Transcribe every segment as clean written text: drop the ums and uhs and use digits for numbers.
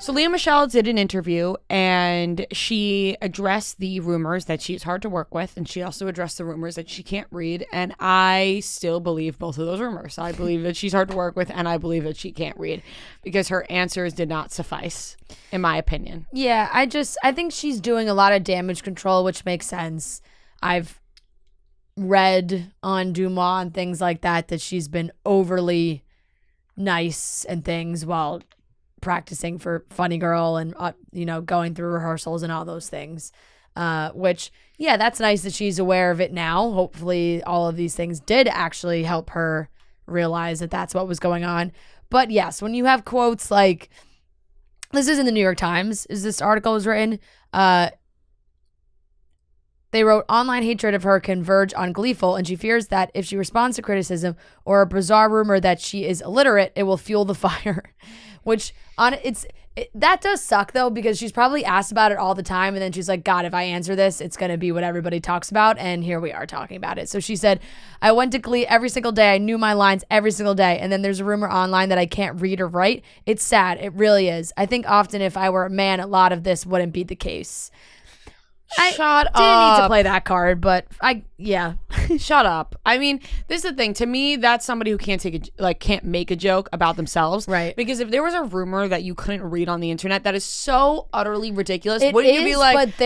So Lea Michele did an interview and she addressed the rumors that she's hard to work with, and she also addressed the rumors that she can't read, and I still believe both of those rumors. I believe that she's hard to work with, and I believe that she can't read because her answers did not suffice, in my opinion. Yeah, I think she's doing a lot of damage control, which makes sense. I've read on Dumas and things like that she's been overly nice and things while practicing for Funny Girl and going through rehearsals and all those things, which that's nice that she's aware of it now. Hopefully all of these things did actually help her realize that that's what was going on. But yes, when you have quotes like, this is in the New York Times, this article was written, they wrote, online hatred of her converge on Gleeful, and she fears that if she responds to criticism or a bizarre rumor that she is illiterate, it will fuel the fire. Which, that does suck, though, because she's probably asked about it all the time, and then she's like, God, if I answer this, it's going to be what everybody talks about, and here we are talking about it. So she said, I went to Glee every single day. I knew my lines every single day, and then there's a rumor online that I can't read or write. It's sad. It really is. I think often if I were a man, a lot of this wouldn't be the case. Shut up. Didn't need to play that card, but Shut up. I mean, this is the thing. To me, that's somebody who can't make a joke about themselves. Right. Because if there was a rumor that you couldn't read on the internet, that is so utterly ridiculous. Wouldn't you be like, but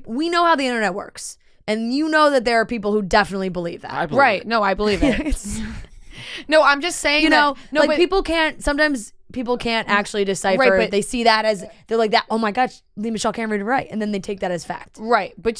we know how the internet works. And you know that there are people who definitely believe that. I believe right. it. No, I believe it. No, I'm just saying people can't actually decipher. Right, but they see that as, they're like that, oh my gosh, Lea Michele can't read or write. And then they take that as fact. Right. But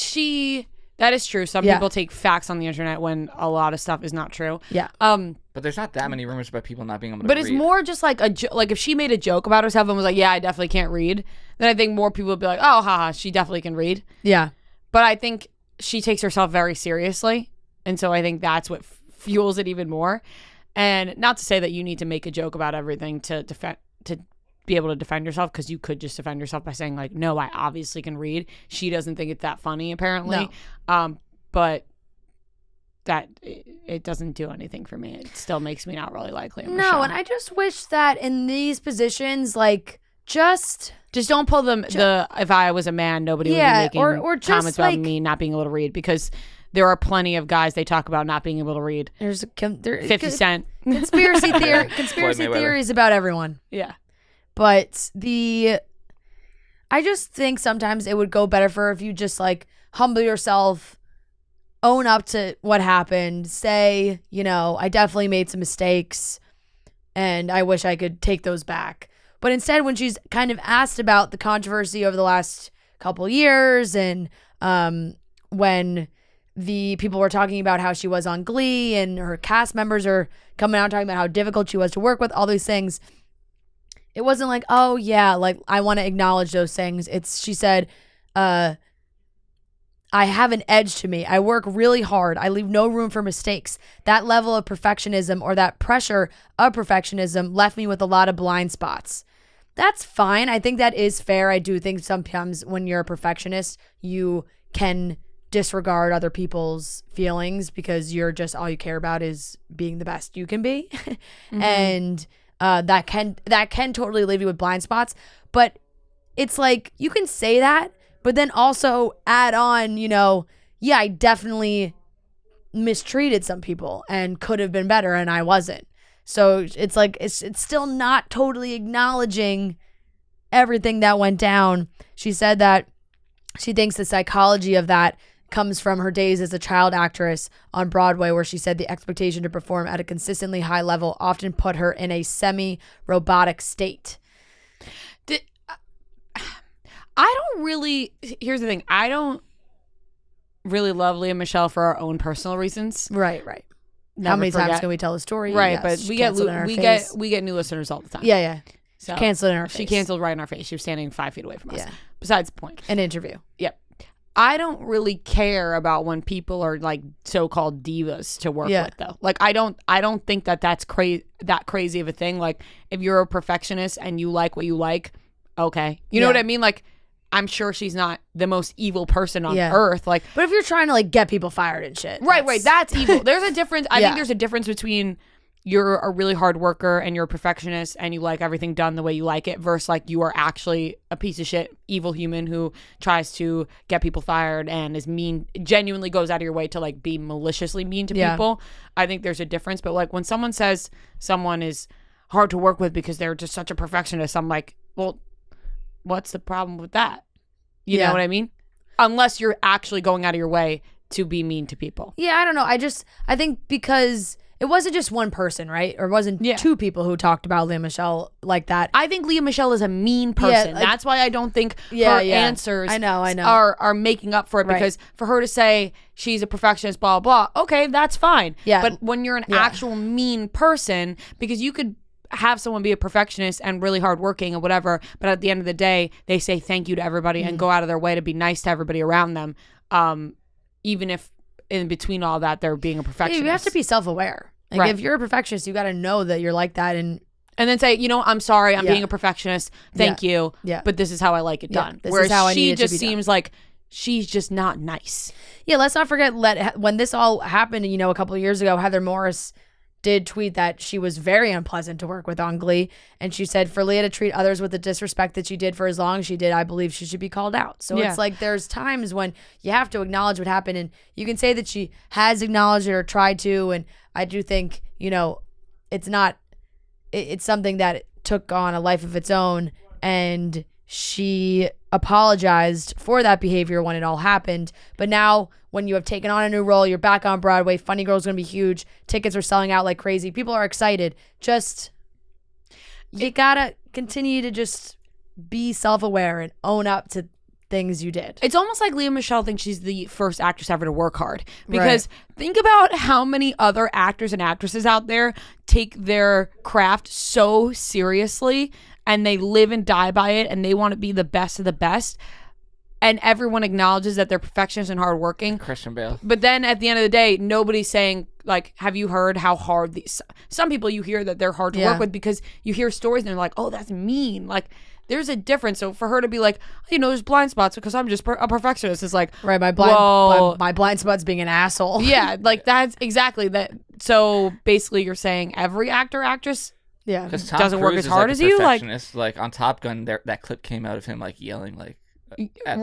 that is true. Some people take facts on the internet when a lot of stuff is not true. Yeah. But there's not that many rumors about people not being able to read. But it's more just like if she made a joke about herself and was like, yeah, I definitely can't read, then I think more people would be like, oh, haha, she definitely can read. Yeah. But I think she takes herself very seriously. And so I think that's what fuels it even more. And not to say that you need to make a joke about everything to be able to defend yourself, because you could just defend yourself by saying like, no, I obviously can read. She doesn't think it's that funny, apparently. No. But that it doesn't do anything for me. It still makes me not really like Lea Michele. No, and I just wish that in these positions, like, just don't pull the if I was a man, nobody would be making or just comments about me not being able to read, because there are plenty of guys they talk about not being able to read. There's 50 Cent. Conspiracy theories about everyone. Yeah. But I just think sometimes it would go better for her if you just like humble yourself, own up to what happened, say, I definitely made some mistakes and I wish I could take those back. But instead, when she's kind of asked about the controversy over the last couple years, and when the people were talking about how she was on Glee and her cast members are coming out talking about how difficult she was to work with, all these things, it wasn't like, oh yeah, like I want to acknowledge those things. She said, I have an edge to me. I work really hard. I leave no room for mistakes. That level of perfectionism, or that pressure of perfectionism, left me with a lot of blind spots. That's fine. I think that is fair. I do think sometimes when you're a perfectionist, you can disregard other people's feelings because you're just, all you care about is being the best you can be. Mm-hmm. And that can totally leave you with blind spots. But it's like, you can say that, but then also add on, I definitely mistreated some people and could have been better, and I wasn't. So it's like, it's still not totally acknowledging everything that went down. She said that she thinks the psychology of that comes from her days as a child actress on Broadway, where she said the expectation to perform at a consistently high level often put her in a semi-robotic state. Here's the thing. I don't really love Lea Michele for our own personal reasons. Right. How many times can we tell the story? Right, yes, but we get new listeners all the time. Yeah. So canceled in our face. She canceled right in our face. She was standing 5 feet away from us. Yeah. Besides the point. An interview. Yep. I don't really care about when people are like so-called divas to work with, though. Like I don't think that's crazy of a thing. Like if you're a perfectionist and you like what you like, okay. You know what I mean? Like I'm sure she's not the most evil person on earth. Like, but if you're trying to like get people fired and shit, right, that's evil. There's a difference. I think there's a difference between you're a really hard worker and you're a perfectionist and you like everything done the way you like it versus like you are actually a piece of shit, evil human who tries to get people fired and is mean, genuinely goes out of your way to like be maliciously mean to people. I think there's a difference. But like when someone says someone is hard to work with because they're just such a perfectionist, I'm like, well, what's the problem with that? You know what I mean? Unless you're actually going out of your way to be mean to people. Yeah, I don't know. I think because it wasn't just one person, right? Or it wasn't two people who talked about Lea Michele like that. I think Lea Michele is a mean person. like, that's why I don't think her answers I know. are making up for it because for her to say she's a perfectionist, blah, blah, okay, that's fine. Yeah. But when you're an actual mean person, because you could have someone be a perfectionist and really hardworking and whatever, but at the end of the day, they say thank you to everybody and go out of their way to be nice to everybody around them, even if in between all that they're being a perfectionist. Yeah, you have to be self-aware. Like if you're a perfectionist, you got to know that you're like that and then say, you know, I'm sorry, I'm being a perfectionist. Thank you. Yeah. But this is how I like it done. This Whereas is how I she need it to just be seems like she's just not nice. Yeah, let's not forget when this all happened, you know, a couple of years ago, Heather Morris did tweet that she was very unpleasant to work with on Glee. And she said for Lea to treat others with the disrespect that she did for as long as she did, I believe she should be called out. So it's like there's times when you have to acknowledge what happened. And you can say that she has acknowledged it or tried to. And I do think, you know, it's something that took on a life of its own. And she apologized for that behavior when it all happened. But now when you have taken on a new role, you're back on Broadway, Funny Girl's going to be huge. Tickets are selling out like crazy. People are excited. You got to continue to just be self-aware and own up to things you did. It's almost like Lea Michele thinks she's the first actress ever to work hard. Because think about how many other actors and actresses out there take their craft so seriously and they live and die by it and they want to be the best of the best. And everyone acknowledges that they're perfectionists and hardworking. Christian Bale. But then at the end of the day, nobody's saying, like, have you heard how hard these... Some people you hear that they're hard to work with because you hear stories and they're like, oh, that's mean. Like, there's a difference. So for her to be like, you know, there's blind spots because I'm just a perfectionist. It's like, right, my blind spot's being an asshole. Yeah, like that's exactly that. So basically you're saying every actor, actress doesn't work as hard as you? Like on Top Gun, that clip came out of him like yelling like... at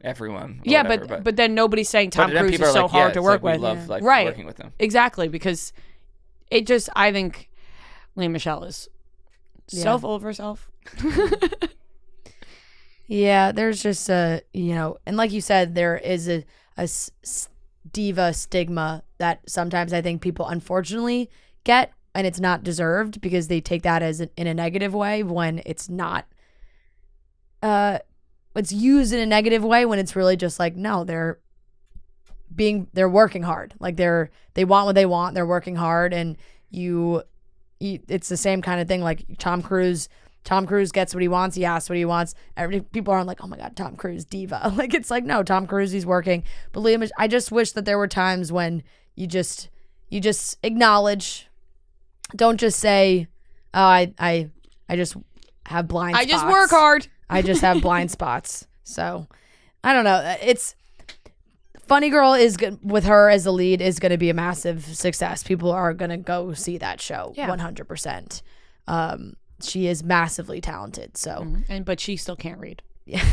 everyone. Yeah, whatever, but then nobody's saying Tom Cruise is so hard to work with. We love working with him. Exactly, because it just, I think Lea Michele is so full of herself. Yeah, there's just you know, and like you said, there is a diva stigma that sometimes I think people unfortunately get, and it's not deserved because they take that as in a negative way when it's not. It's used in a negative way when it's really just like, no, they're working hard. Like they want what they want. They're working hard, and it's the same kind of thing. Like Tom Cruise gets what he wants. He asks what he wants. People aren't like, oh my God, Tom Cruise diva. Like it's like, no, Tom Cruise, he's working. But Liam, I just wish that there were times when you just acknowledge. Don't just say, oh, I just have blind spots. I just work hard. I just have blind spots. So I don't know. It's Funny Girl is good with her as the lead is going to be a massive success. People are going to go see that show 100%. She is massively talented. So, but she still can't read. Yeah.